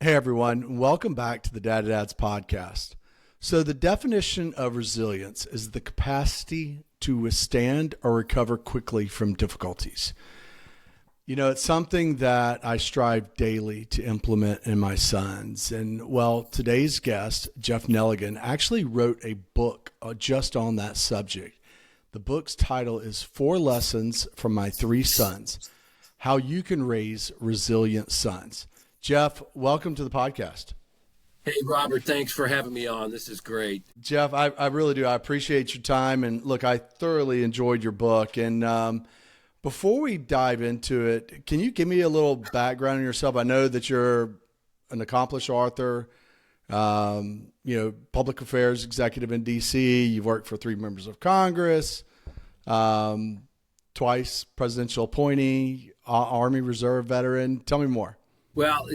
Hey everyone, welcome back to the Dad Dads podcast. So the definition of resilience is the capacity to withstand or recover quickly from difficulties. You know, it's something that I strive daily to implement in my sons. And well, today's guest, Jeff Nelligan, actually wrote a book just on that subject. The book's title is 4 Lessons from My 3 Sons, How You Can Raise Resilient Sons. Jeff, welcome to the podcast. Hey, Robert, thanks for having me on. This is great. Jeff, I really do. I appreciate your time. And look, I thoroughly enjoyed your book. And before we dive into it, can you give me a little background on yourself? I know that you're an accomplished author, public affairs executive in D.C. You've worked for 3 members of Congress, twice presidential appointee, Army Reserve veteran. Tell me more. Well,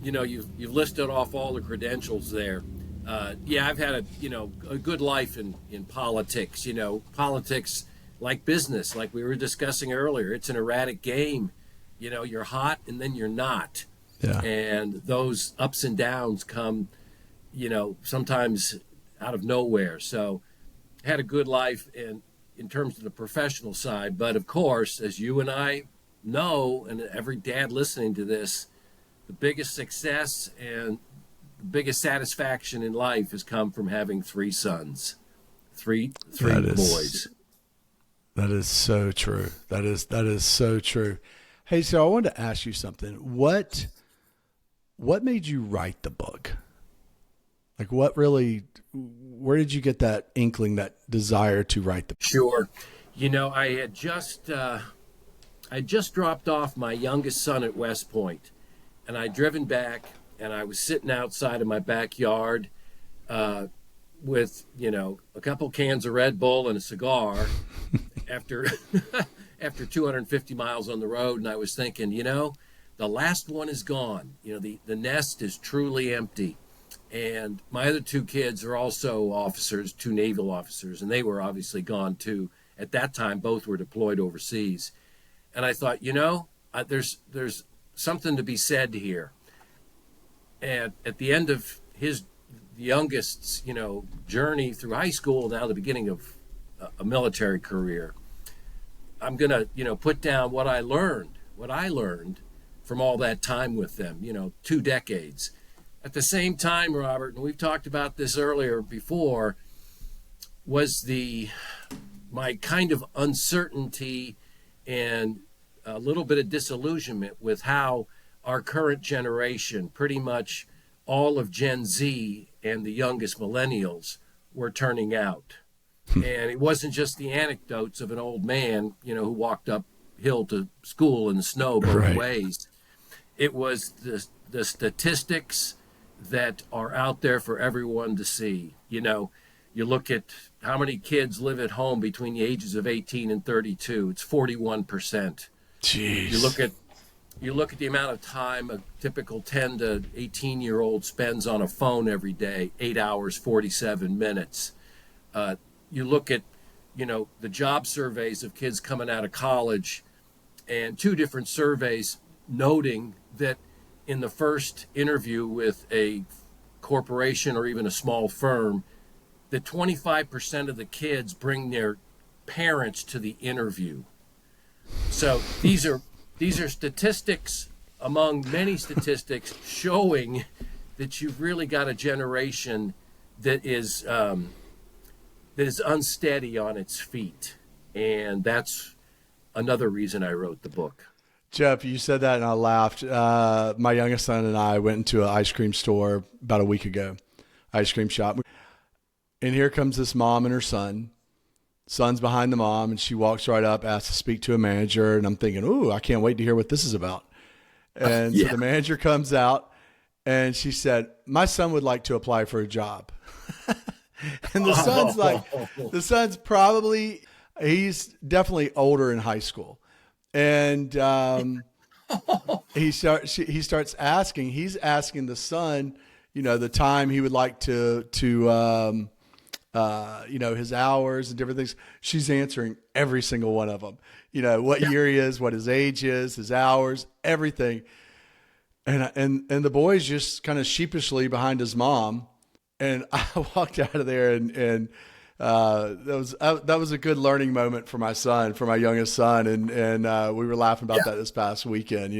you've listed off all the credentials there. I've had a good life in politics. Politics, like business, like we were discussing earlier, it's an erratic game. You're hot and then you're not. Yeah. And those ups and downs come, sometimes out of nowhere. So I had a good life in terms of the professional side. But of course, as you and I know, and every dad listening to this, the biggest success and the biggest satisfaction in life has come from having 3 sons, three boys. That is so true. That is so true. Hey, so I wanted to ask you something. What made you write the book? Like, where did you get that inkling, that desire to write the book? Sure. I had just dropped off my youngest son at West Point. And I'd driven back, and I was sitting outside of my backyard with, a couple cans of Red Bull and a cigar after 250 miles on the road. And I was thinking, the last one is gone. The nest is truly empty. And my other 2 kids are also officers, 2 naval officers, and they were obviously gone too. At that time, both were deployed overseas. And I thought, there's something to be said here. And at the end of the youngest's, journey through high school, now the beginning of a military career, I'm going to, put down what I learned from all that time with them, 2 decades. At the same time, Robert, and we've talked about this earlier before, was my kind of uncertainty and a little bit of disillusionment with how our current generation, pretty much all of Gen Z and the youngest millennials, were turning out. And it wasn't just the anecdotes of an old man, who walked uphill to school in the snow both ways. It was the statistics that are out there for everyone to see. You look at how many kids live at home between the ages of 18 and 32. It's 41%. Jeez. You look at the amount of time a typical 10 to 18-year-old spends on a phone every day, 8 hours, 47 minutes. You look at, the job surveys of kids coming out of college, and 2 different surveys noting that in the first interview with a corporation or even a small firm, that 25% of the kids bring their parents to the interview. So these are statistics among many statistics showing that you've really got a generation that is unsteady on its feet. And that's another reason I wrote the book. Jeff, you said that and I laughed. My youngest son and I went into an ice cream store about a week ago, ice cream shop. And here comes this mom and her son. Son's behind the mom, and she walks right up, asks to speak to a manager. And I'm thinking, ooh, I can't wait to hear what this is about. And so the manager comes out, and she said, my son would like to apply for a job. And the son's probably, he's definitely older in high school. And he starts asking, he's asking the son, the time he would like to his hours and different things. She's answering every single one of them. What year he is, what his age is, his hours, everything. And the boy's just kind of sheepishly behind his mom. And I walked out of there, and that was a good learning moment for my son, for my youngest son, and we were laughing about that this past weekend.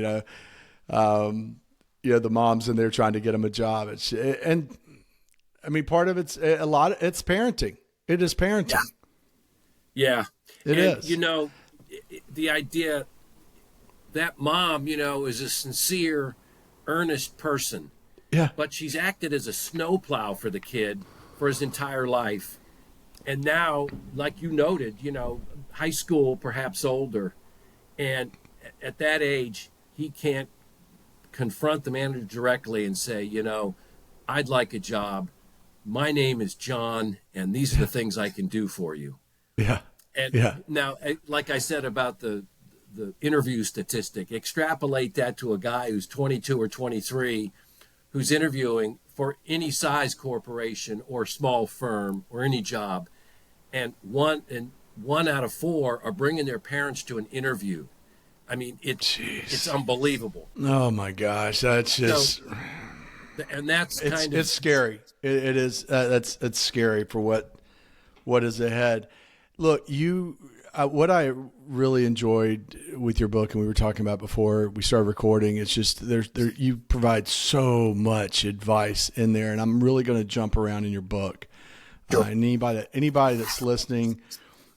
The mom's in there trying to get him a job. And I mean, part of it's it's parenting. It is parenting. Yeah, it is. The idea that mom, is a sincere, earnest person. Yeah. But she's acted as a snowplow for the kid for his entire life. And now, like you noted, high school, perhaps older. And at that age, he can't confront the manager directly and say, I'd like a job. My name is John, and these are the things I can do for you. Yeah. And now, like I said about the interview statistic, extrapolate that to a guy who's 22 or 23 who's interviewing for any size corporation or small firm or any job, and one out of four are bringing their parents to an interview. I mean, it's unbelievable. Oh my gosh, that's just, and that's it's scary. It is. It's scary for what is ahead. Look, what I really enjoyed with your book, and we were talking about before we started recording, it's just you provide so much advice in there, and I'm really going to jump around in your book. Sure. Anybody that's listening,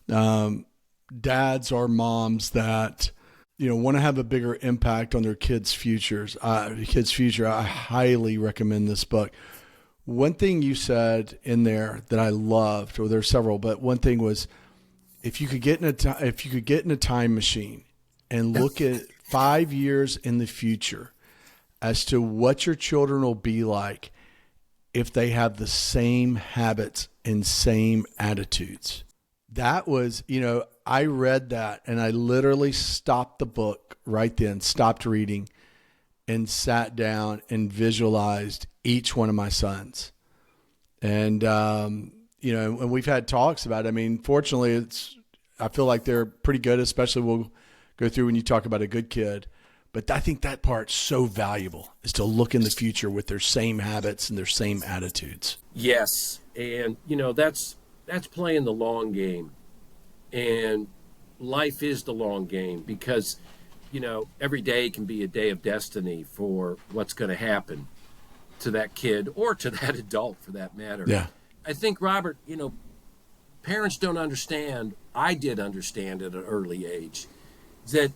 dads or moms that want to have a bigger impact on their kids' future, I highly recommend this book. One thing you said in there that I loved, or there's several, but one thing was, if you could get in a time machine and look at 5 years in the future as to what your children will be like if they have the same habits and same attitudes. That was, I read that and I literally stopped the book right then, stopped reading, and sat down and visualized each one of my sons. And, and we've had talks about it. I mean, fortunately, I feel like they're pretty good, especially we'll go through when you talk about a good kid. But I think that part's so valuable, is to look in the future with their same habits and their same attitudes. Yes. And, that's playing the long game. And life is the long game because, every day can be a day of destiny for what's going to happen to that kid or to that adult for that matter. Yeah. I think, Robert, parents don't understand. I did understand at an early age that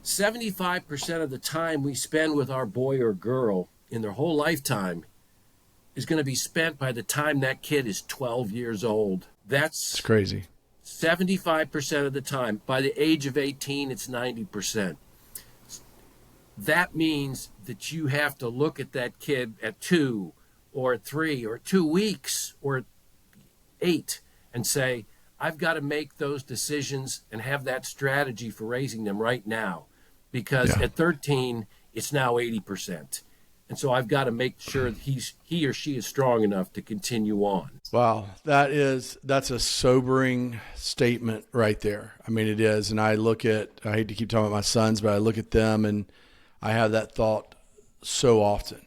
75% of the time we spend with our boy or girl in their whole lifetime is going to be spent by the time that kid is 12 years old. That's crazy. 75% of the time. By the age of 18, it's 90%. That means that you have to look at that kid at 2 or 3 or 2 weeks or 8 and say, I've got to make those decisions and have that strategy for raising them right now. Because at 13, it's now 80%. And so I've got to make sure that he or she is strong enough to continue on. Wow, that's a sobering statement right there. I mean, it is. And I hate to keep talking about my sons, but I look at them and I have that thought so often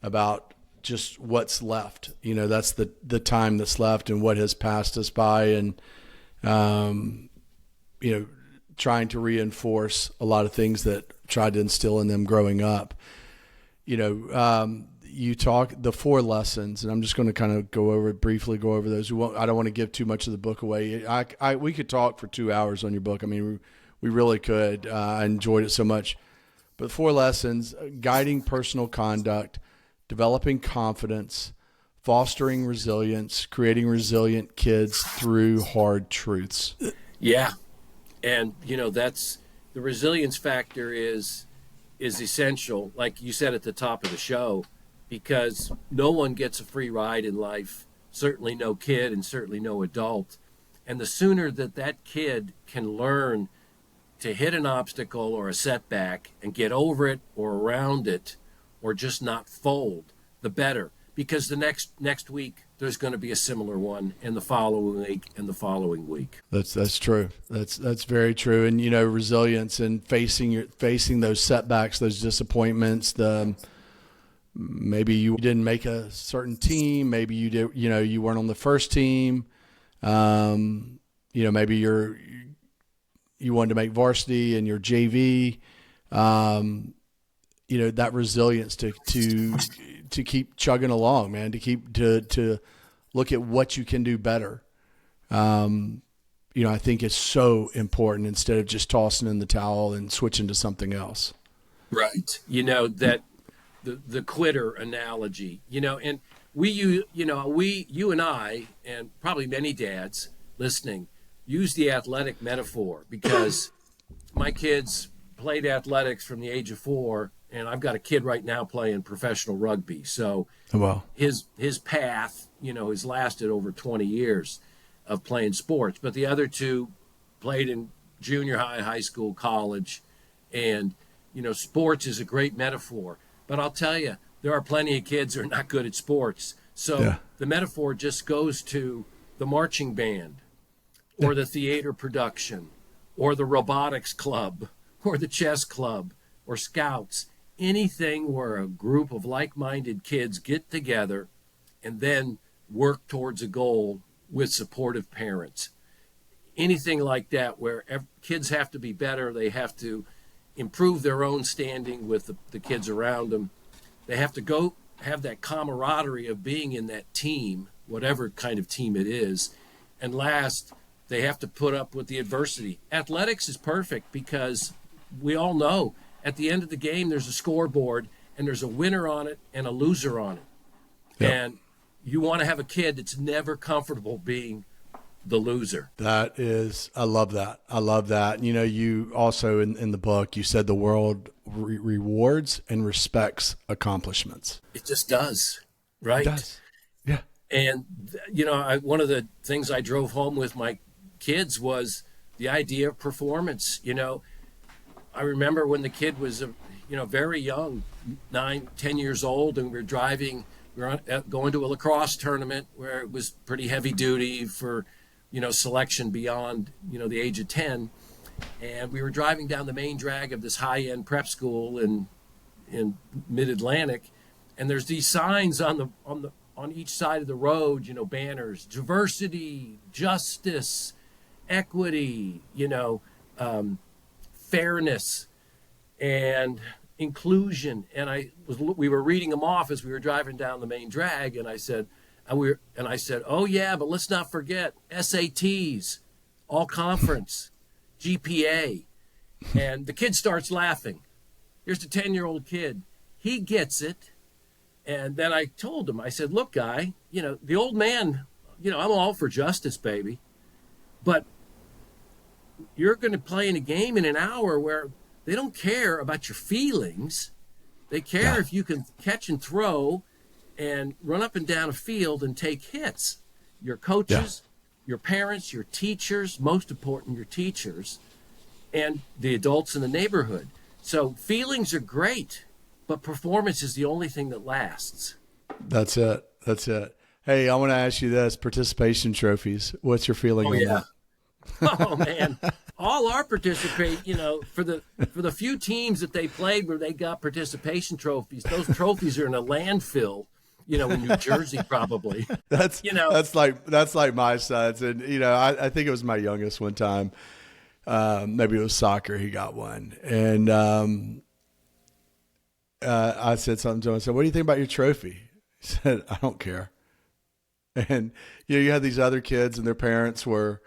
about just what's left. That's the time that's left and what has passed us by, and trying to reinforce a lot of things that tried to instill in them growing up. You talk the 4 lessons, and I'm just going to kind of briefly go over those. I don't want to give too much of the book away. We could talk for 2 hours on your book. I mean, we really could. I enjoyed it so much. But 4 lessons: guiding personal conduct, developing confidence, fostering resilience, creating resilient kids through hard truths. Yeah. And, that's the resilience factor is essential, like you said at the top of the show, because no one gets a free ride in life, certainly no kid and certainly no adult. And the sooner that kid can learn to hit an obstacle or a setback and get over it or around it or just not fold, the better. because the next week there's going to be a similar one, and the following week, and the following week. That's true. That's very true. And resilience and facing those setbacks, those disappointments. Maybe you didn't make a certain team. Maybe you did. You weren't on the first team. Maybe you wanted to make varsity and your JV. That resilience to keep chugging along, man, to look at what you can do better. I think it's so important instead of just tossing in the towel and switching to something else. Right. That the quitter analogy, and you and I, and probably many dads listening, use the athletic metaphor because my kids played athletics from the age of 4, and I've got a kid right now playing professional rugby. So his path, has lasted over 20 years of playing sports. But the other two played in junior high, high school, college. And, sports is a great metaphor. But I'll tell you, there are plenty of kids who are not good at sports. So the metaphor just goes to the marching band or the theater production or the robotics club or the chess club or scouts. Anything where a group of like-minded kids get together and then work towards a goal with supportive parents. Anything like that where kids have to be better, they have to improve their own standing with the kids around them. They have to go have that camaraderie of being in that team, whatever kind of team it is. And last, they have to put up with the adversity. Athletics is perfect because we all know at the end of the game, there's a scoreboard and there's a winner on it and a loser on it. Yep. And you want to have a kid that's never comfortable being the loser. I love that. You also in the book, you said the world rewards and respects accomplishments. It just does, right? It does. Yeah. And, one of the things I drove home with my kids was the idea of performance. I remember when the kid was, very young, 9, 10 years old, and we were going to a lacrosse tournament where it was pretty heavy duty for, selection beyond, the age of 10. And we were driving down the main drag of this high-end prep school in mid-Atlantic. And there's these signs on each side of the road, banners, diversity, justice, equity, fairness and inclusion. And we were reading them off as we were driving down the main drag. And I said, oh yeah, but let's not forget SATs, all conference, GPA. And the kid starts laughing. Here's the 10-year-old kid. He gets it. And then I told him, I said, look, guy, the old man, I'm all for justice, baby. But you're going to play in a game in an hour where they don't care about your feelings. They care if you can catch and throw and run up and down a field and take hits. Your coaches, your parents, your teachers, most important, your teachers, and the adults in the neighborhood. So feelings are great, but performance is the only thing that lasts. That's it. Hey, I want to ask you this, participation trophies. What's your feeling on that? Oh man, all our participate, for the few teams that they played where they got participation trophies, those trophies are in a landfill, in New Jersey probably. That's like my sons. And, I think it was my youngest one time. Maybe it was soccer. He got one. And I said something to him. I said, what do you think about your trophy? He said, I don't care. And, you had these other kids and their parents were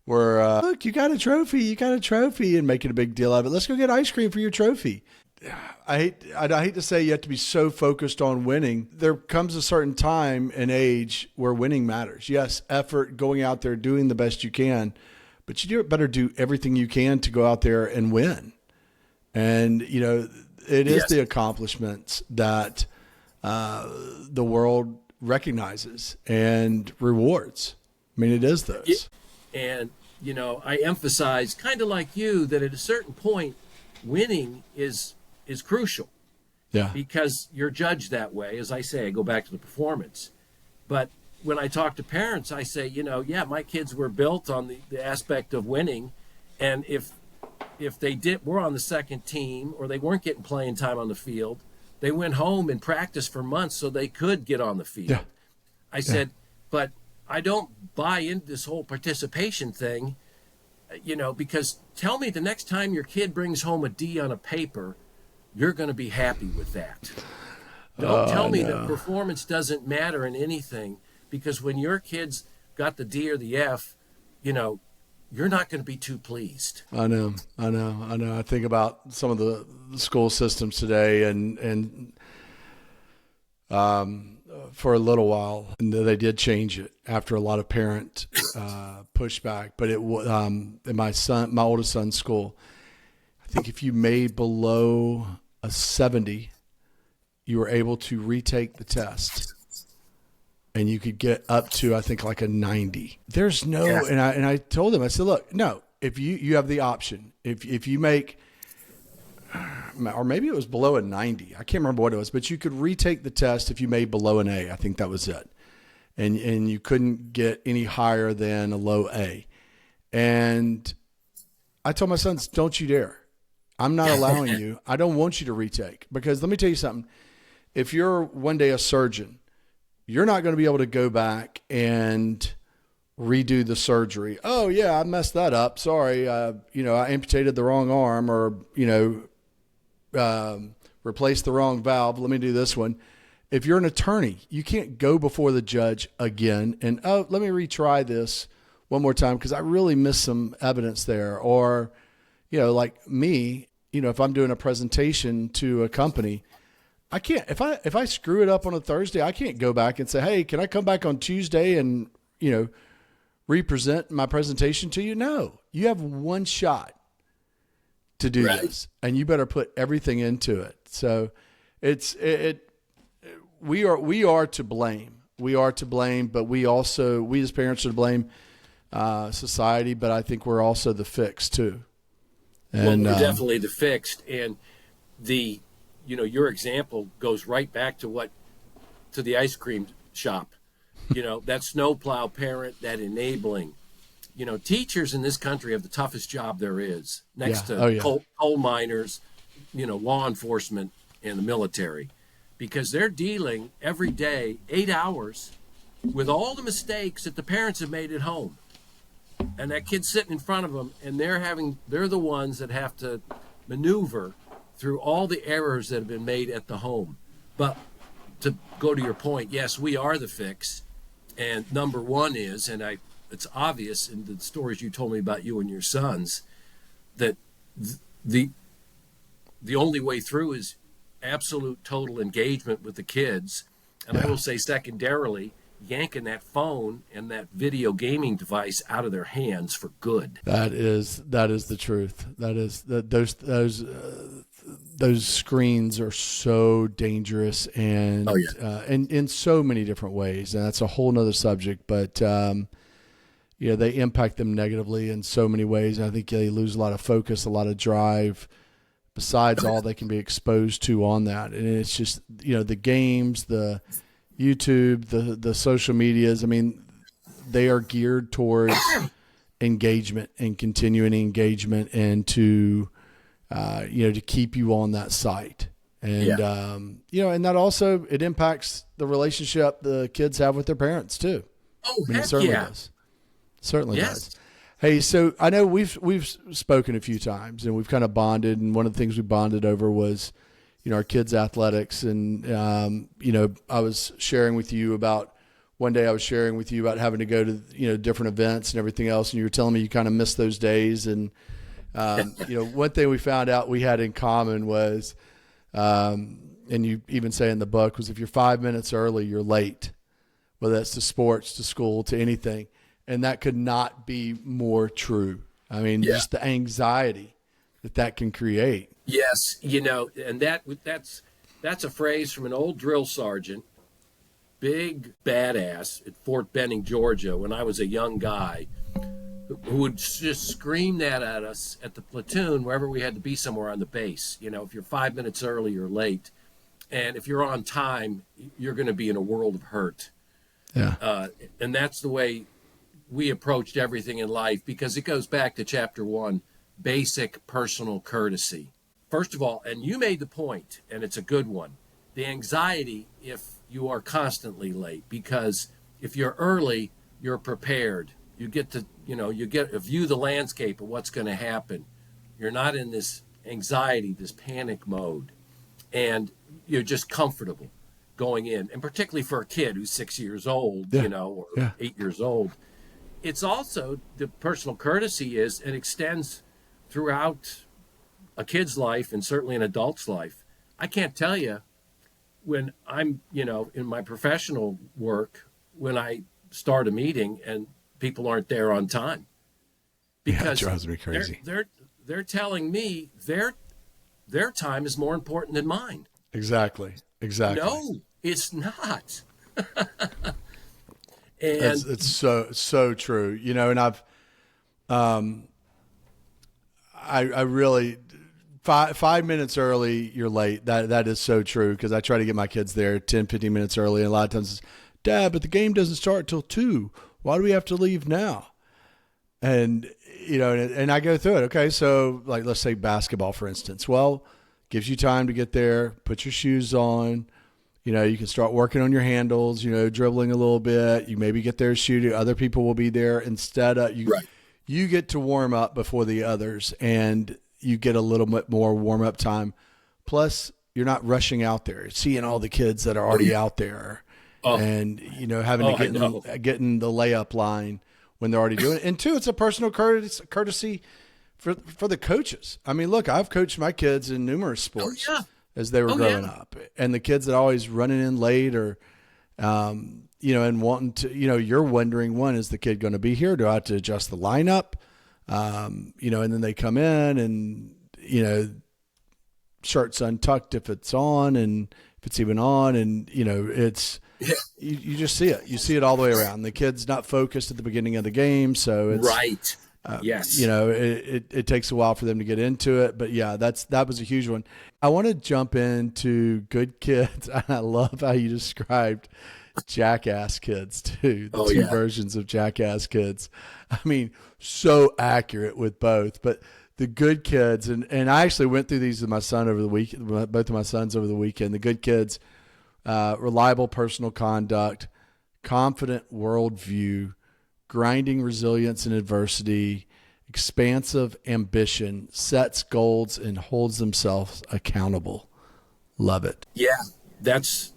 look, you got a trophy, and making a big deal of it. Let's go get ice cream for your trophy. I hate to say you have to be so focused on winning. There comes a certain time and age where winning matters. Yes, effort, going out there, doing the best you can, but you better do everything you can to go out there and win. And, it is the accomplishments that the world recognizes and rewards. I mean, it is those. And, I emphasize, kind of like you, that at a certain point, winning is crucial. Yeah. because you're judged that way. As I say, I go back to the performance. But when I talk to parents, I say, yeah, my kids were built on the aspect of winning. And if they were on the second team or they weren't getting playing time on the field, they went home and practiced for months so they could get on the field. Yeah. I said, but I don't buy into this whole participation thing, because tell me the next time your kid brings home a D on a paper, you're going to be happy with that. Don't tell me that performance doesn't matter in anything, because when your kids got the D or the F, you're not going to be too pleased. I know. I think about some of the school systems today, and for a little while, and they did change it after a lot of parent pushback. But in my oldest son's school, I think if you made below a 70, you were able to retake the test. And you could get up to, I think, like a 90. There's no, and I told them, I said, look, no, if you have the option, if you make, or maybe it was below a 90, I can't remember what it was, but you could retake the test if you made below an A. I think that was it. And you couldn't get any higher than a low A. And I told my sons, don't you dare. I'm not allowing you. I don't want you to retake, because let me tell you something. If you're one day a surgeon, you're not going to be able to go back and redo the surgery. Oh yeah, I messed that up. Sorry. I amputated the wrong arm, or, replaced the wrong valve. Let me do this one. If you're an attorney, you can't go before the judge again and, let me retry this one more time, because I really missed some evidence there. Or, like me, if I'm doing a presentation to a company, I can't, if I screw it up on a Thursday, I can't go back and say, hey, can I come back on Tuesday and, represent my presentation to you? No, you have one shot to do this, and you better put everything into it. So we are to blame. We are to blame, but we as parents are to blame society, but I think we're also the fix too. And we're definitely the fixed. And your example goes right back to the ice cream shop. That snowplow parent, that enabling. Teachers in this country have the toughest job there is, next to coal miners, law enforcement, and the military, because they're dealing every day 8 hours with all the mistakes that the parents have made at home. And that kid's sitting in front of them, and they're the ones that have to maneuver through all the errors that have been made at the home. But to go to your point, yes, we are the fix. And number one is, it's obvious in the stories you told me about you and your sons, that the only way through is absolute total engagement with the kids. And I will say secondarily, yanking that phone and that video gaming device out of their hands for good. That is the truth. That is those screens are so dangerous, and and in so many different ways. And that's a whole nother subject, but they impact them negatively in so many ways. I think they lose a lot of focus, a lot of drive, besides all they can be exposed to on that. And it's just, the games, the YouTube, the social medias, I mean, they are geared towards engagement and continuing engagement, and to keep you on that site. And, and that also, it impacts the relationship the kids have with their parents too. Oh, it certainly does. Certainly does. Hey, so I know we've spoken a few times, and we've kind of bonded. And one of the things we bonded over was, our kids' athletics. And, I was sharing with you about having to go to, different events and everything else. And you were telling me you kind of missed those days. And, one thing we found out we had in common was, and you even say in the book, was if you're 5 minutes early, you're late, whether that's to sports, to school, to anything. And that could not be more true. I mean, just the anxiety that can create. Yes, and that's a phrase from an old drill sergeant, big badass at Fort Benning, Georgia, when I was a young guy, who would just scream that at us at the platoon wherever we had to be somewhere on the base. If you're 5 minutes early, you're late. And if you're on time, you're going to be in a world of hurt. Yeah. And that's the way we approached everything in life, because it goes back to chapter 1, basic personal courtesy. First of all, and you made the point, and it's a good one, the anxiety if you are constantly late, because if you're early, you're prepared. You get to, you get to view the landscape of what's going to happen. You're not in this anxiety, this panic mode, and you're just comfortable going in. And particularly for a kid who's 6 years old, or 8 years old. It's also, the personal courtesy is, it extends throughout a kid's life and certainly an adult's life. I can't tell you, when I'm, in my professional work, when I start a meeting and people aren't there on time, because it drives me crazy. They're telling me their time is more important than mine. Exactly. No, it's not. And it's so true, and I really, 5 minutes early, you're late. That is so true, because I try to get my kids there 10, 15 minutes early. And a lot of times it's, Dad, but the game doesn't start till 2. Why do we have to leave now? And, and I go through it. Okay. So like, let's say basketball, for instance. Well, gives you time to get there, put your shoes on. You can start working on your handles, dribbling a little bit. You maybe get there shooting. Other people will be there instead of you. Right. You get to warm up before the others, and you get a little bit more warm up time. Plus, you're not rushing out there, seeing all the kids that are already out there, and having to get in the layup line when they're already doing it. And 2, it's a personal courtesy for the coaches. I mean, look, I've coached my kids in numerous sports. As they were growing up, and the kids that always running in late, or, and wanting to, you're wondering, one, is the kid going to be here? Do I have to adjust the lineup? And then they come in and, shirt's untucked if it's on, and if it's even on, and, it's, you just see it. You see it all the way around. The kid's not focused at the beginning of the game. So it's right. Yes. It takes a while for them to get into it, but that was a huge one. I want to jump into good kids. I love how you described jackass kids too. The two versions of jackass kids. I mean, so accurate with both, but the good kids, and I actually went through these with my son over the week, both of my sons over the weekend. The good kids, reliable personal conduct, confident worldview, grinding resilience in adversity, expansive ambition, sets goals, and holds themselves accountable. Love it. Yeah, that's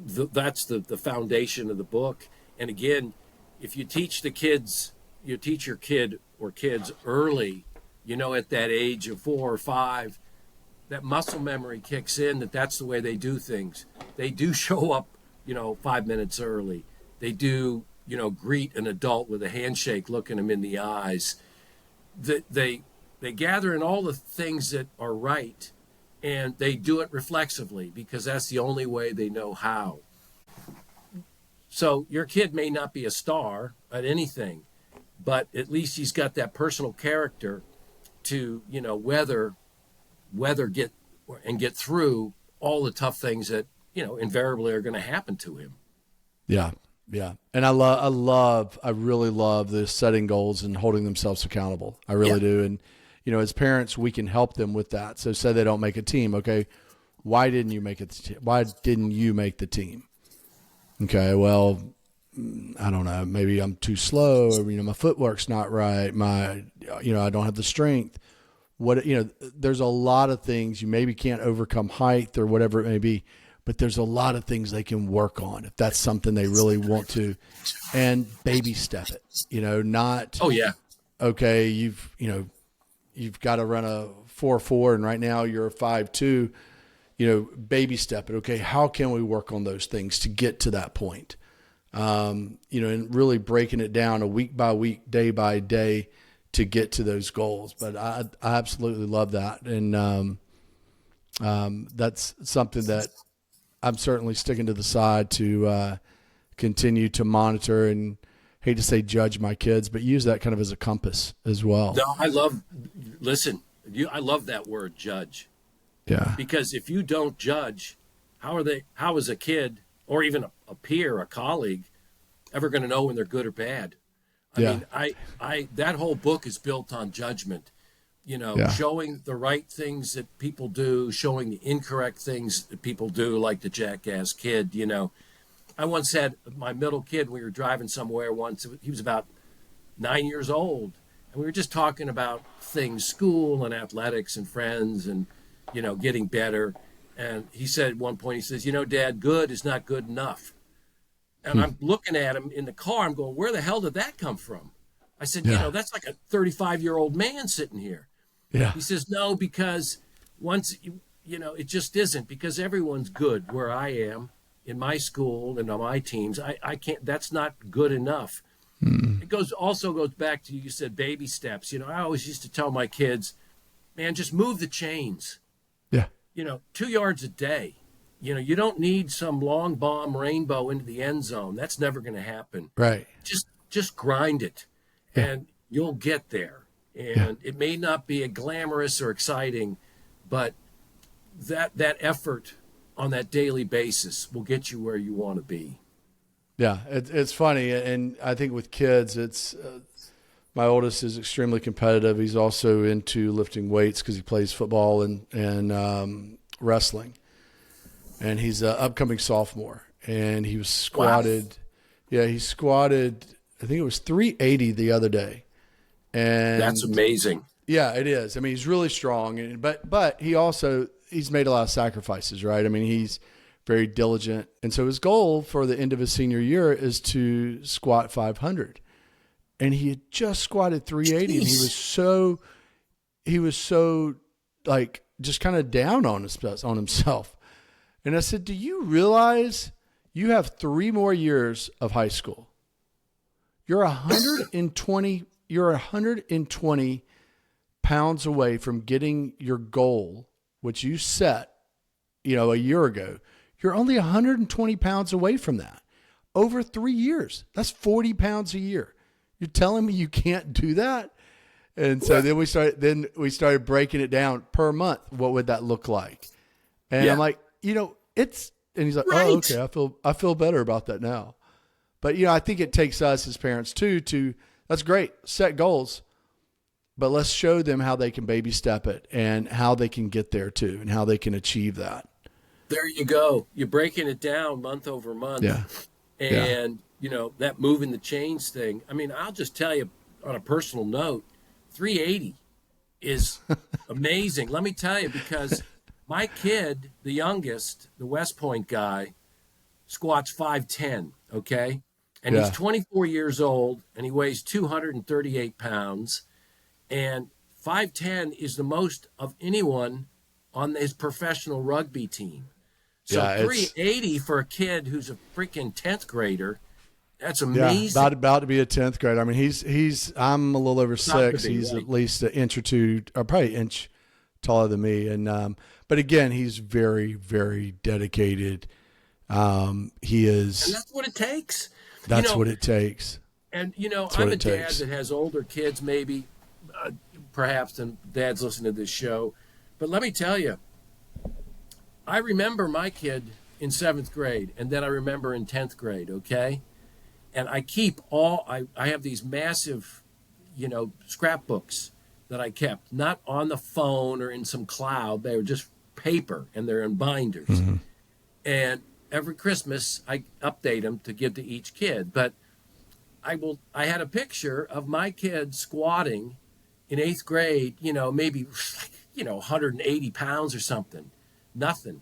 the foundation of the book. And again, if you teach your kid or kids early, at that age of 4 or 5, that muscle memory kicks in, that's the way they do things. They do show up, 5 minutes early. They do, greet an adult with a handshake, looking them in the eyes. They gather in all the things that are right, and they do it reflexively, because that's the only way they know how. So your kid may not be a star at anything, but at least he's got that personal character to, get through all the tough things that, invariably are going to happen to him. Yeah. Yeah. And I really love the setting goals and holding themselves accountable. I really do. And, as parents, we can help them with that. So say they don't make a team. Okay. Why didn't you make it? Why didn't you make the team? Okay. Well, I don't know. Maybe I'm too slow, or, my footwork's not right. I don't have the strength. There's a lot of things. You maybe can't overcome height or whatever it may be, but there's a lot of things they can work on if that's something they really want to, and baby step it, not, okay, you've got to run a 4.4 and right now you're a 5.2, baby step it. Okay. How can we work on those things to get to that point? And really breaking it down a week by week, day by day to get to those goals. But I absolutely love that. And, that's something that I'm certainly sticking to the side to continue to monitor, and hate to say judge my kids, but use that kind of as a compass as well. No, I love that word, judge. Yeah. Because if you don't judge, how is a kid or even a peer, a colleague, ever going to know when they're good or bad? I mean, that whole book is built on judgment, showing the right things that people do, showing the incorrect things that people do, like the jackass kid. I once had my middle kid, we were driving somewhere once, he was about 9 years old, and we were just talking about things, school and athletics and friends and, getting better. And he said at one point, he says, Dad, good is not good enough. And I'm looking at him in the car. I'm going, where the hell did that come from? I said, that's like a 35-year-old man sitting here. Yeah. He says, no, because once, it just isn't, because everyone's good where I am in my school and on my teams. I can't, that's not good enough. It also goes back to, you said baby steps. I always used to tell my kids, man, just move the chains. Yeah. 2 yards a day. You don't need some long bomb rainbow into the end zone. That's never going to happen. Right. Just grind it, and you'll get there. And it may not be a glamorous or exciting, but that effort on that daily basis will get you where you want to be. Yeah, it's funny, and I think with kids, it's my oldest is extremely competitive. He's also into lifting weights because he plays football and wrestling. And he's an upcoming sophomore, and he was squatted. Wow. Yeah, he squatted, I think it was 380 the other day. And that's amazing. Yeah, it is. I mean, he's really strong, but he's made a lot of sacrifices, right? I mean, he's very diligent. And so his goal for the end of his senior year is to squat 500. And he had just squatted 380. Jeez. And he was so like just kind of down on himself. And I said, do you realize you have 3 more years of high school? You're 120 pounds away from getting your goal, which you set, a year ago. You're only 120 pounds away from that. Over 3 years. That's 40 pounds a year. You're telling me you can't do that? And so then we started breaking it down per month. What would that look like? And I'm like, and he's like, right. Oh, okay. I feel better about that now. But, I think it takes us as parents too, that's great. Set goals, but let's show them how they can baby step it and how they can get there too, and how they can achieve that. There you go. You're breaking it down month over month. Yeah. And, that moving the chains thing. I mean, I'll just tell you on a personal note, 380 is amazing. Let me tell you, because my kid, the youngest, the West Point guy, squats 5'10", okay? And he's 24 years old, and he weighs 238 pounds. And 5'10" is the most of anyone on his professional rugby team. So 380 for a kid who's a freaking 10th grader, that's amazing. Yeah, about to be a 10th grader. I mean, I'm a little over 6. He's at least an inch or two, or probably an inch taller than me. And but again, he's very, very dedicated. He is. And that's what it takes. That's what it takes. And, I'm a dad that has older kids, maybe, perhaps, than dads listening to this show. But let me tell you, I remember my kid in 7th grade, and then I remember in 10th grade, okay? And I keep I have these massive, scrapbooks that I kept, not on the phone or in some cloud. They were just paper, and they're in binders. Mm-hmm. And every Christmas, I update them to give to each kid. But I had a picture of my kid squatting in 8th grade, maybe, 180 pounds or something. Nothing.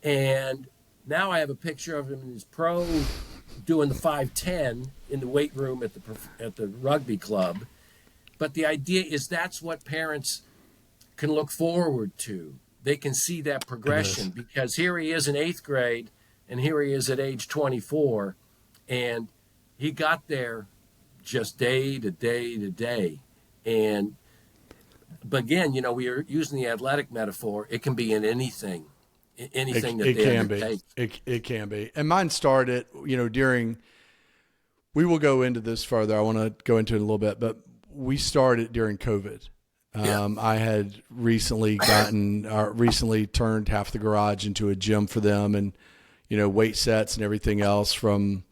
And now I have a picture of him in his pro doing the 5'10" in the weight room at the rugby club. But the idea is that's what parents can look forward to. They can see that progression, because here he is in 8th grade and here he is at age 24, and he got there just day to day to day. But again, we are using the athletic metaphor. It can be in anything that it they can undertake. It can be. And mine started, during, we will go into this further. I want to go into it a little bit, but we started during COVID. I had recently recently turned half the garage into a gym for them, and, weight sets and everything else from,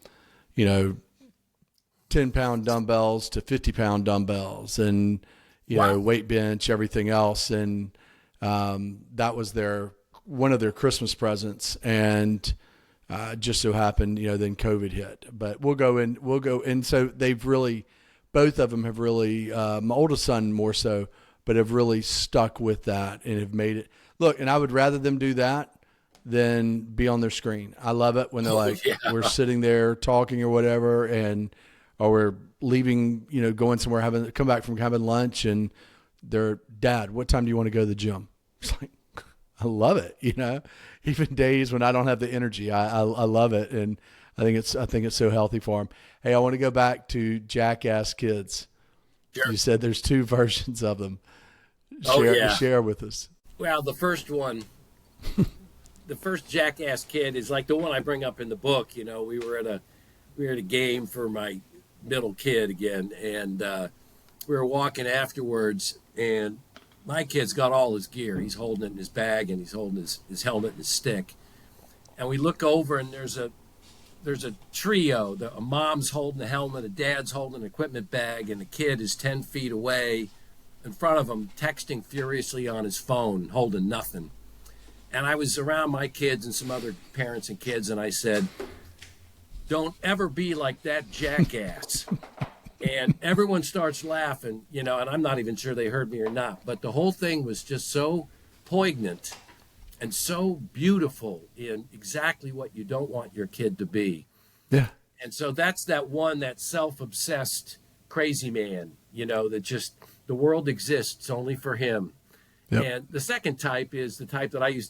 10-pound dumbbells to 50-pound dumbbells and, Wow. weight bench, everything else. And that was one of their Christmas presents. And just so happened, then COVID hit. But we'll go in. So both of them have really, my oldest son more so, but have really stuck with that and have made it. Look, and I would rather them do that than be on their screen. I love it when they're we're sitting there talking or whatever, or we're leaving, going somewhere, come back from having lunch, and they're, Dad, what time do you want to go to the gym? It's like, I love it. Even days when I don't have the energy, I love it. And I think it's so healthy for them. Hey, I want to go back to Jackass Kids. Sure. You said there's 2 versions of them. Share with us. Well, the first one, the first Jackass Kid is like the one I bring up in the book. We were at a game for my middle kid again, and we were walking afterwards, and my kid's got all his gear. He's holding it in his bag, and he's holding his helmet and his stick. And we look over, and there's a trio. A mom's holding the helmet, a dad's holding an equipment bag, and the kid is 10 feet away in front of him, texting furiously on his phone, holding nothing. And I was around my kids and some other parents and kids, and I said, don't ever be like that jackass. And everyone starts laughing, and I'm not even sure they heard me or not, but the whole thing was just so poignant and so beautiful in exactly what you don't want your kid to be. Yeah. And so that's that self-obsessed crazy man, that just, the world exists only for him. Yep. And the second type is the type that I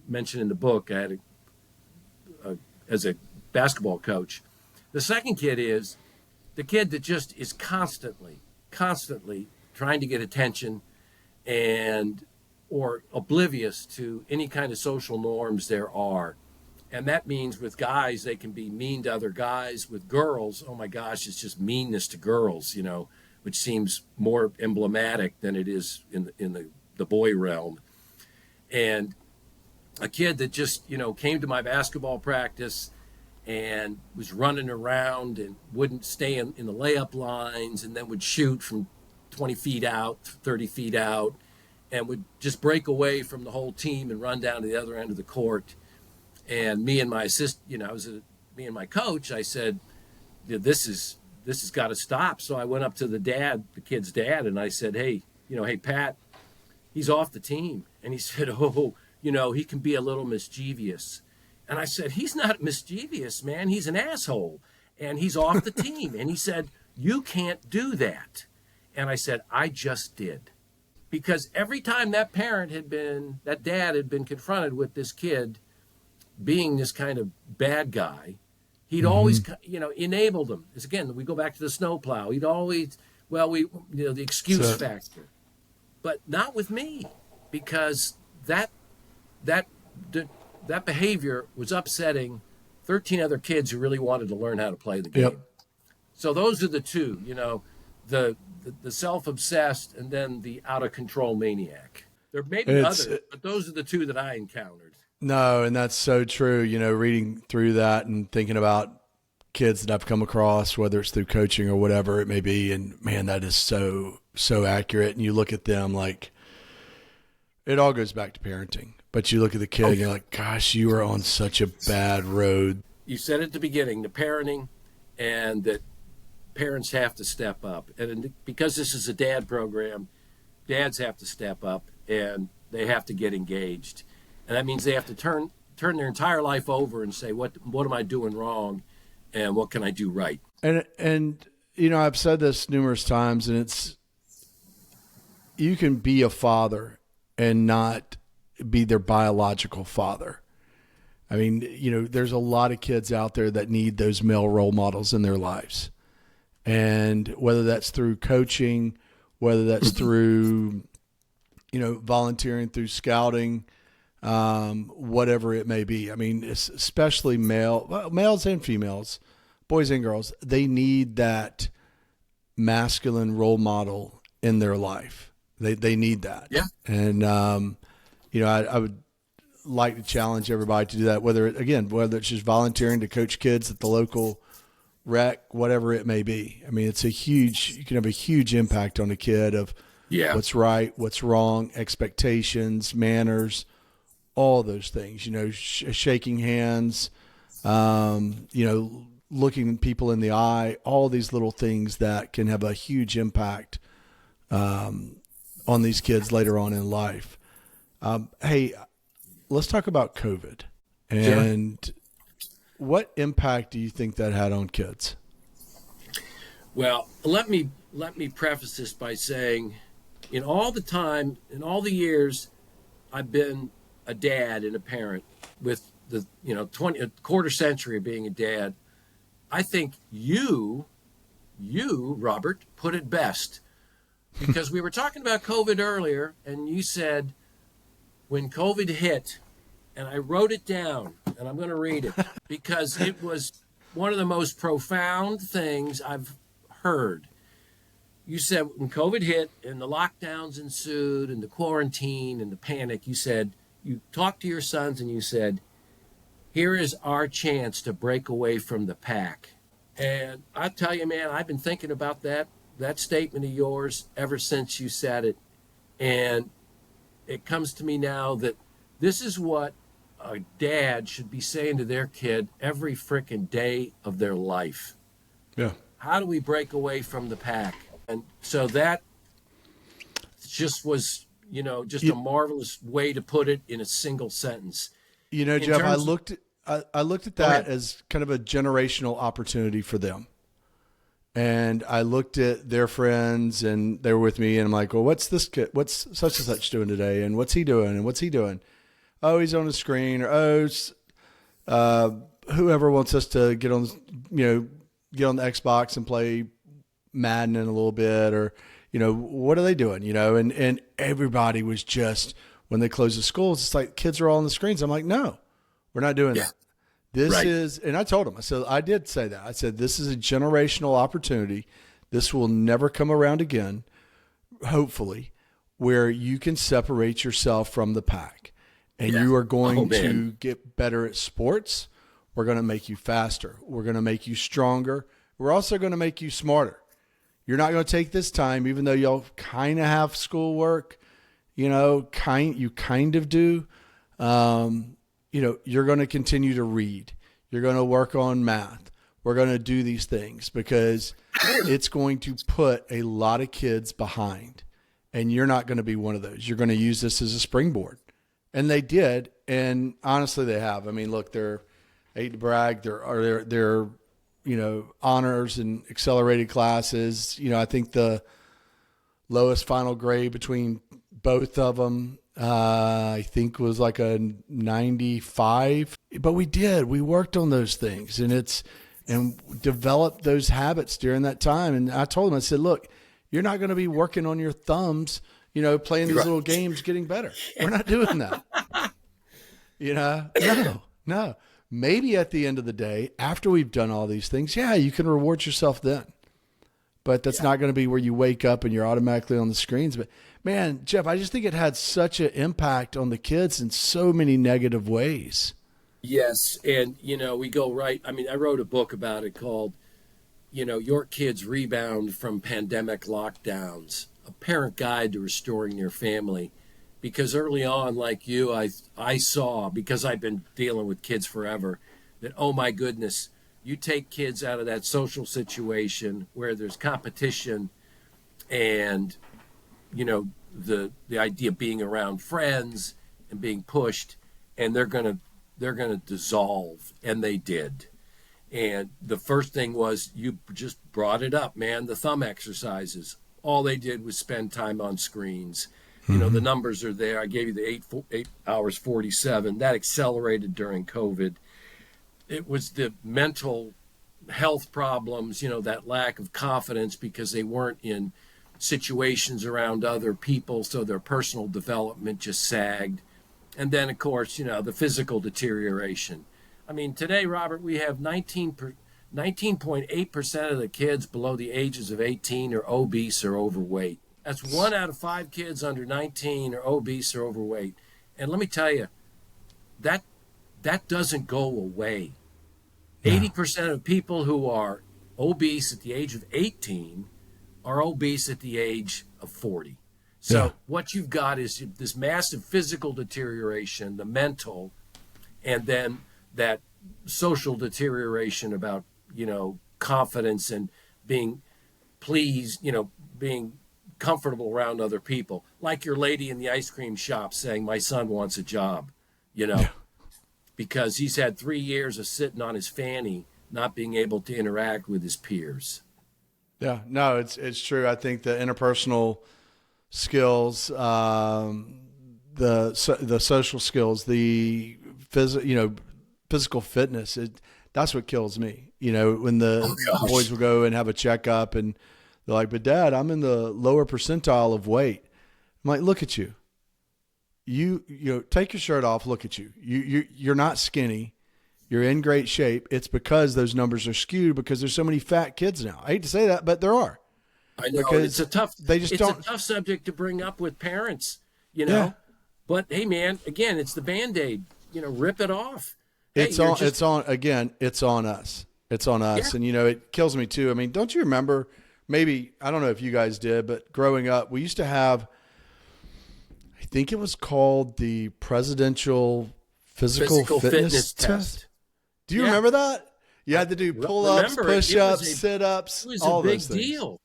mentioned in the book. I had as a basketball coach. The second kid is the kid that just is constantly trying to get attention or oblivious to any kind of social norms there are. And that means with guys, they can be mean to other guys. With girls, oh my gosh, it's just meanness to girls, which seems more emblematic than it is in the boy realm. And a kid that just, came to my basketball practice and was running around and wouldn't stay in the layup lines, and then would shoot from 20 feet out, 30 feet out, and would just break away from the whole team and run down to the other end of the court. And me and my me and my coach, I said, this has got to stop. So I went up to the kid's dad, and I said, hey, Pat, he's off the team. And he said, he can be a little mischievous. And I said, he's not mischievous, man. He's an asshole. And he's off the team. And he said, you can't do that. And I said, I just did. Because every time that dad had been confronted with this kid being this kind of bad guy, he'd always, enabled him. As again, we go back to the snowplow. He'd always, the excuse factor. But not with me, because that behavior was upsetting 13 other kids who really wanted to learn how to play the game. Yep. So those are the two, the self-obsessed and then the out-of-control maniac. There may be others, but those are the two that I encountered. No, and that's so true. Reading through that and thinking about kids that I've come across, whether it's through coaching or whatever it may be, and man, that is so accurate. And you look at them like, it all goes back to parenting. But you look at the kid and you're like, gosh, you are on such a bad road. You said at the beginning, the parenting, and that parents have to step up. And because this is a dad program, dads have to step up and they have to get engaged. And that means they have to turn their entire life over and say, what am I doing wrong and what can I do right? And I've said this numerous times, and it's, you can be a father and not be their biological father. I mean, there's a lot of kids out there that need those male role models in their lives. And whether that's through coaching, whether that's through, volunteering, through scouting, whatever it may be. I mean, especially males and females, boys and girls, they need that masculine role model in their life. They need that. Yeah. And, I would like to challenge everybody to do that, whether it's just volunteering to coach kids at the local rec, whatever it may be. I mean, you can have a huge impact on a kid of what's right, what's wrong, expectations, manners, all those things, shaking hands, looking people in the eye, all these little things that can have a huge impact on these kids later on in life. Hey, let's talk about COVID and what impact do you think that had on kids? Well, let me preface this by saying, in all the years I've been a dad and a parent, with the a quarter century of being a dad, I think you Robert put it best, because we were talking about COVID earlier, and you said when COVID hit, and I wrote it down, and I'm going to read it because it was one of the most profound things I've heard. You said when COVID hit and the lockdowns ensued and the quarantine and the panic, you talked to your sons and you said, here is our chance to break away from the pack. And I tell you, man, I've been thinking about that statement of yours ever since you said it. And it comes to me now that this is what a dad should be saying to their kid every frickin' day of their life. Yeah. How do we break away from the pack? And so that just was, a marvelous way to put it in a single sentence. Jeff, I looked at that as kind of a generational opportunity for them. And I looked at their friends and they were with me and I'm like, well, what's this kid, what's such and such doing today? And what's he doing? And what's he doing? Oh, he's on the screen, or whoever wants us to get on the Xbox and play Madden in a little bit, or, what are they doing? And everybody was just, when they closed the schools, it's like kids are all on the screens. I'm like, no, we're not doing that. This is, and I told them, I did say that. I said, this is a generational opportunity. This will never come around again, hopefully, where you can separate yourself from the pack. And you are going to get better at sports. We're going to make you faster. We're going to make you stronger. We're also going to make you smarter. You're not going to take this time, even though y'all kind of have schoolwork, you kind of do. You're going to continue to read. You're going to work on math. We're going to do these things because it's going to put a lot of kids behind. And you're not going to be one of those. You're going to use this as a springboard. And they did, and honestly, they have. I mean, look, I hate to brag, they're honors and accelerated classes. I think the lowest final grade between both of them, I think, was like a 95. But we worked on those things, and developed those habits during that time. And I told them, I said, look, you're not going to be working on your thumbs, playing these little games, getting better. We're not doing that. No. Maybe at the end of the day, after we've done all these things, you can reward yourself then. But that's not going to be where you wake up and you're automatically on the screens. But man, Jeff, I just think it had such an impact on the kids in so many negative ways. Yes. And, we go right. I mean, I wrote a book about it called, Your Kids Rebound from Pandemic Lockdowns, a parent guide to restoring your family. Because early on, like you, I saw, because I've been dealing with kids forever, that, oh my goodness, you take kids out of that social situation where there's competition and, the idea of being around friends and being pushed, and they're gonna dissolve, and they did. And the first thing was, you just brought it up, man, the thumb exercises. All they did was spend time on screens. The numbers are there. I gave you the 8 hours 47. That accelerated during COVID. It was the mental health problems, that lack of confidence because they weren't in situations around other people, so their personal development just sagged. And then, of course, the physical deterioration. I mean, today, Robert, we have 19.8% of the kids below the ages of 18 are obese or overweight. That's 1 out of 5 kids under 19 are obese or overweight. And let me tell you, that that doesn't go away. No. 80% of people who are obese at the age of 18 are obese at the age of 40. Yeah. So what you've got is this massive physical deterioration, the mental, and then that social deterioration about, confidence and being pleased, being comfortable around other people. Like your lady in the ice cream shop saying, my son wants a job, Yeah. because he's had 3 years of sitting on his fanny, not being able to interact with his peers. Yeah. No, it's true. I think the interpersonal skills, the social skills, the physical fitness, that's what kills me. When the boys will go and have a checkup and they're like, but Dad, I'm in the lower percentile of weight. I'm like, look at you. Take your shirt off. Look at you. You're not skinny. You're in great shape. It's because those numbers are skewed because there's so many fat kids now. I hate to say that, but there are. I know because it's a tough subject to bring up with parents, Yeah. But hey, man, again, it's the Band-Aid. Rip it off. It's on us. It's on us. Yeah. And, it kills me too. I mean, don't you remember, maybe, I don't know if you guys did, but growing up, we used to have, I think it was called the Presidential Physical Fitness Test. Do you remember that? You had to do pull-ups, push-ups, sit-ups, all it was a big those things. Deal.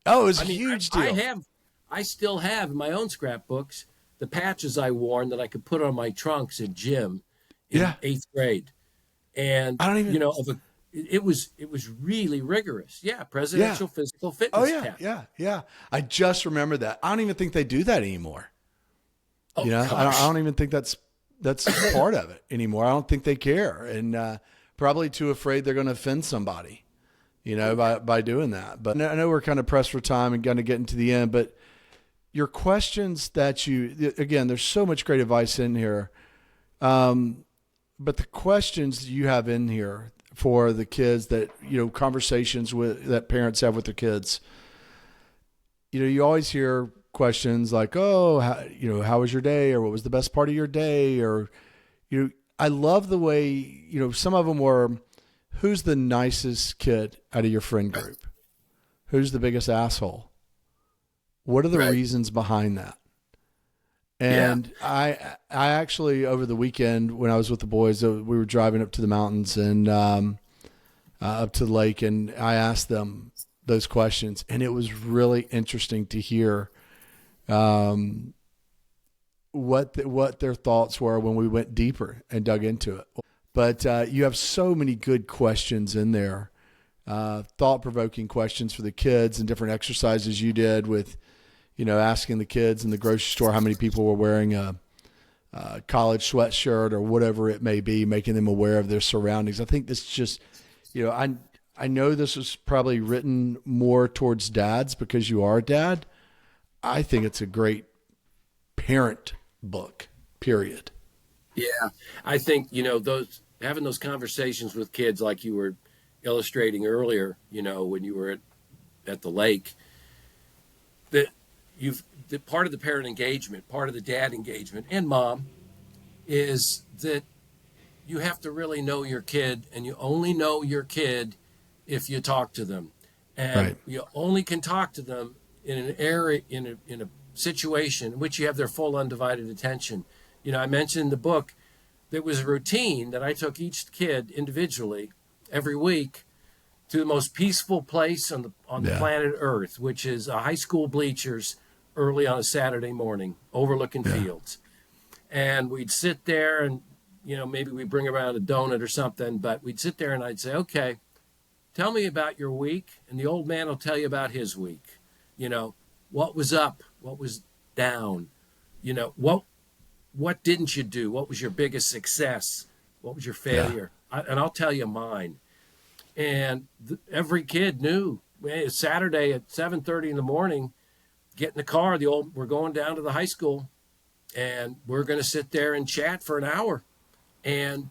Oh, it was a huge deal. I still have in my own scrapbooks the patches I worn that I could put on my trunks at gym in 8th grade. And I don't even it was really rigorous. Yeah, Presidential Physical Fitness Test. Yeah. I just remember that. I don't even think they do that anymore. Oh, I don't even think that's part of it anymore. I don't think they care, and probably too afraid they're going to offend somebody, by doing that. But I know we're kind of pressed for time and going to get into the end, but your questions again, there's so much great advice in here. But the questions you have in here for the kids that, conversations that parents have with their kids, you always hear questions like, oh, how was your day? Or what was the best part of your day? Or, I love the way, some of them were, who's the nicest kid out of your friend group? Who's the biggest asshole? What are the reasons behind that? And I actually, over the weekend when I was with the boys, we were driving up to the mountains and up to the lake, and I asked them those questions, and it was really interesting to hear what their thoughts were when we went deeper and dug into it. But you have so many good questions in there, thought-provoking questions for the kids and different exercises you did with, asking the kids in the grocery store how many people were wearing a college sweatshirt or whatever it may be, making them aware of their surroundings. I think this just, I know this was probably written more towards dads because you are a dad. I think it's a great parent book, period. Yeah. I think, having those conversations with kids like you were illustrating earlier, when you were at the lake, that the part of the parent engagement, part of the dad engagement and mom is that you have to really know your kid, and you only know your kid if you talk to them. And you only can talk to them in an area, in a situation in which you have their full undivided attention. I mentioned in the book, there was a routine that I took each kid individually every week to the most peaceful place on the planet Earth, which is high school bleachers early on a Saturday morning overlooking fields. And we'd sit there and, maybe we'd bring around a donut or something, but we'd sit there and I'd say, okay, tell me about your week. And the old man will tell you about his week. What was up? What was down? What didn't you do? What was your biggest success? What was your failure? And I'll tell you mine. And every kid knew. It's Saturday at 7:30 in the morning. Get in the car. We're going down to the high school, and we're going to sit there and chat for an hour. And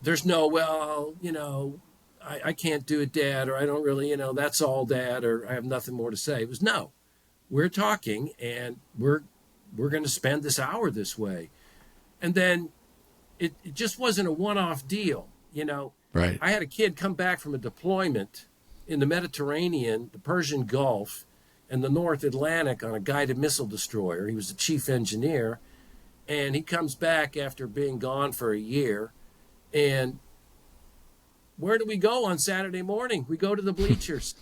there's no, I can't do it, Dad, or I don't really, that's all, Dad, or I have nothing more to say. It was no. we're talking, and we're going to spend this hour this way. And then it just wasn't a one-off deal. Right. I had a kid come back from a deployment in the Mediterranean, the Persian Gulf, and the North Atlantic on a guided missile destroyer. He was the chief engineer, and he comes back after being gone for a year. And where do we go on Saturday morning? We go to the bleachers.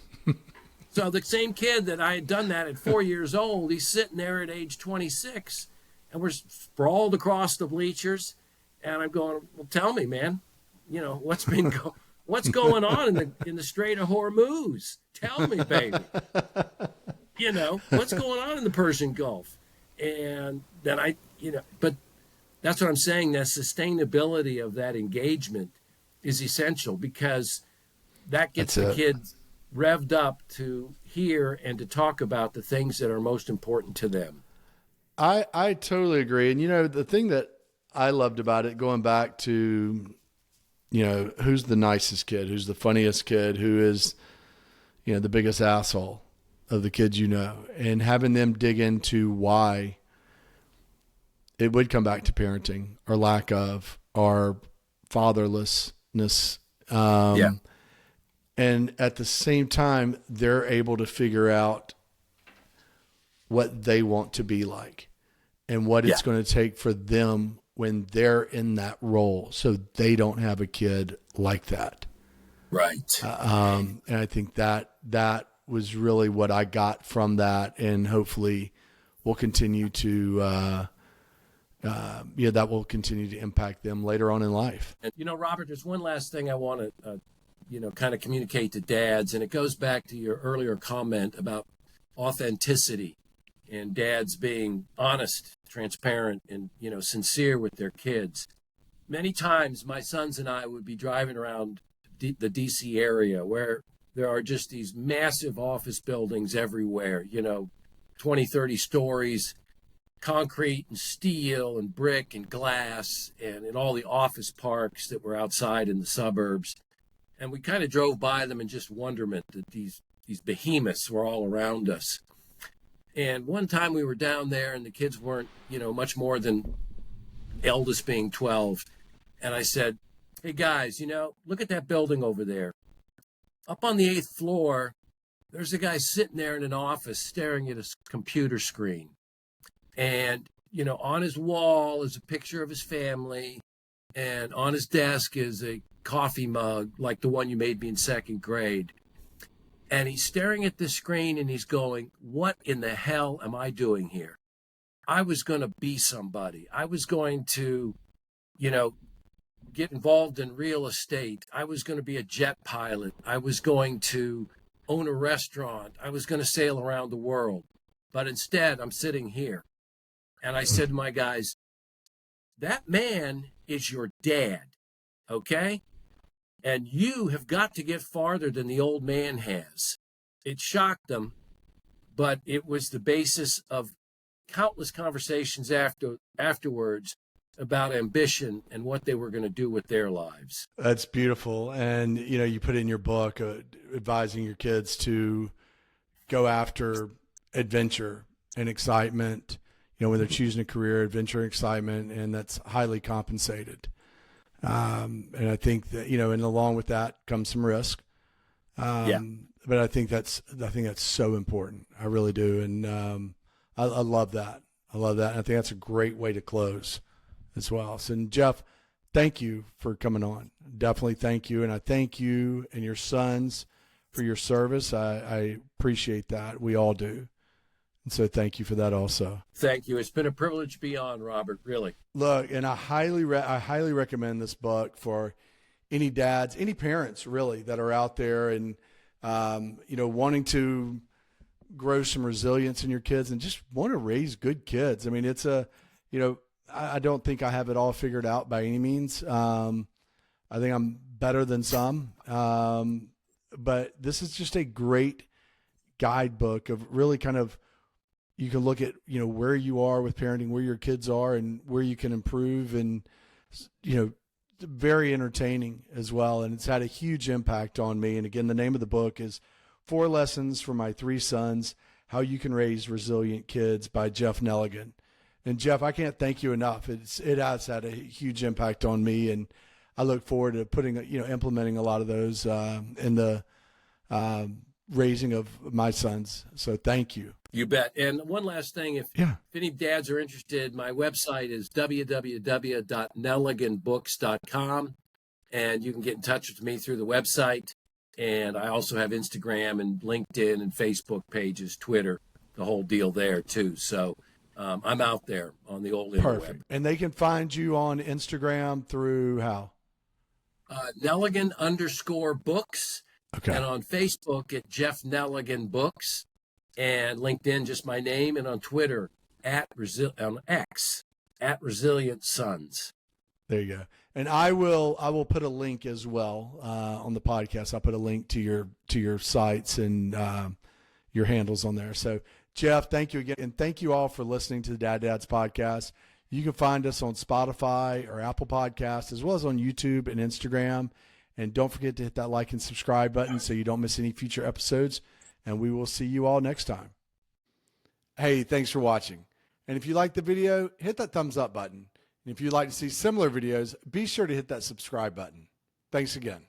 So the same kid that I had done that at 4 years old, he's sitting there at age 26, and we're sprawled across the bleachers. And I'm going, well, tell me, man, what's going on in the Strait of Hormuz? Tell me, baby. What's going on in the Persian Gulf? And then but that's what I'm saying. That sustainability of that engagement is essential, because that gets the kids revved up to hear and to talk about the things that are most important to them. I totally agree. And, the thing that I loved about it, going back to, who's the nicest kid, who's the funniest kid, who is, the biggest asshole of the kids, and having them dig into why it would come back to parenting or lack of, or fatherlessness. And at the same time, they're able to figure out what they want to be like and what it's going to take for them when they're in that role, so they don't have a kid like that. Right. And I think that was really what I got from that, and hopefully will continue to, that will continue to impact them later on in life. And, Robert, there's one last thing I want to, kind of communicate to dads, and it goes back to your earlier comment about authenticity and dads being honest, transparent, and, sincere with their kids. Many times my sons and I would be driving around the DC area where there are just these massive office buildings everywhere, 20, 30 stories, concrete and steel and brick and glass, and in all the office parks that were outside in the suburbs. And we kind of drove by them in just wonderment that these behemoths were all around us. And one time we were down there, and the kids weren't, much more than eldest being 12. And I said, hey guys, look at that building over there. Up on the 8th floor, there's a guy sitting there in an office staring at his computer screen. And, on his wall is a picture of his family, and on his desk is a coffee mug like the one you made me in 2nd grade. And he's staring at the screen, and he's going, what in the hell am I doing here? I was going to be somebody. I was going to, get involved in real estate. I was going to be a jet pilot. I was going to own a restaurant. I was going to sail around the world. But instead, I'm sitting here. And I said to my guys, that man is your dad, okay? And you have got to get farther than the old man has. It shocked them, but it was the basis of countless conversations afterwards about ambition and what they were going to do with their lives. That's beautiful. And, you put in your book advising your kids to go after adventure and excitement, when they're choosing a career, adventure and excitement, and that's highly compensated. And I think that, and along with that comes some risk. But I think that's so important. I really do. And I love that. I love that. And I think that's a great way to close as well. So, and Jeff, thank you for coming on. Definitely thank you. And I thank you and your sons for your service. I appreciate that. We all do. And so thank you for that also. Thank you. It's been a privilege to be on, Robert, really. Look, and I highly recommend this book for any dads, any parents really that are out there and, wanting to grow some resilience in your kids and just want to raise good kids. I mean, it's I don't think I have it all figured out by any means. I think I'm better than some. But this is just a great guidebook of really kind of, you can look at, where you are with parenting, where your kids are and where you can improve, and, very entertaining as well. And it's had a huge impact on me. And again, the name of the book is 4 Lessons for My 3 Sons, How You Can Raise Resilient Kids by Jeff Nelligan. And Jeff, I can't thank you enough. It has had a huge impact on me, and I look forward to implementing a lot of those in the raising of my sons. So thank you. You bet. And one last thing, if any dads are interested, my website is www.nelliganbooks.com, and you can get in touch with me through the website. And I also have Instagram and LinkedIn and Facebook pages, Twitter, the whole deal there too. So I'm out there on the old interweb. Perfect. And they can find you on Instagram through how? Nelligan_books. Okay. And on Facebook at Jeff Nelligan Books, and LinkedIn, just my name, and on Twitter on X at Resilient Sons. There you go. And I will put a link as well on the podcast. I'll put a link to your sites and your handles on there. So Jeff, thank you again, and thank you all for listening to the Dads podcast. You can find us on Spotify or Apple Podcasts, as well as on YouTube and Instagram. And don't forget to hit that like and subscribe button so you don't miss any future episodes. And we will see you all next time. Hey, thanks for watching. And if you like the video, hit that thumbs up button. And if you'd like to see similar videos, be sure to hit that subscribe button. Thanks again.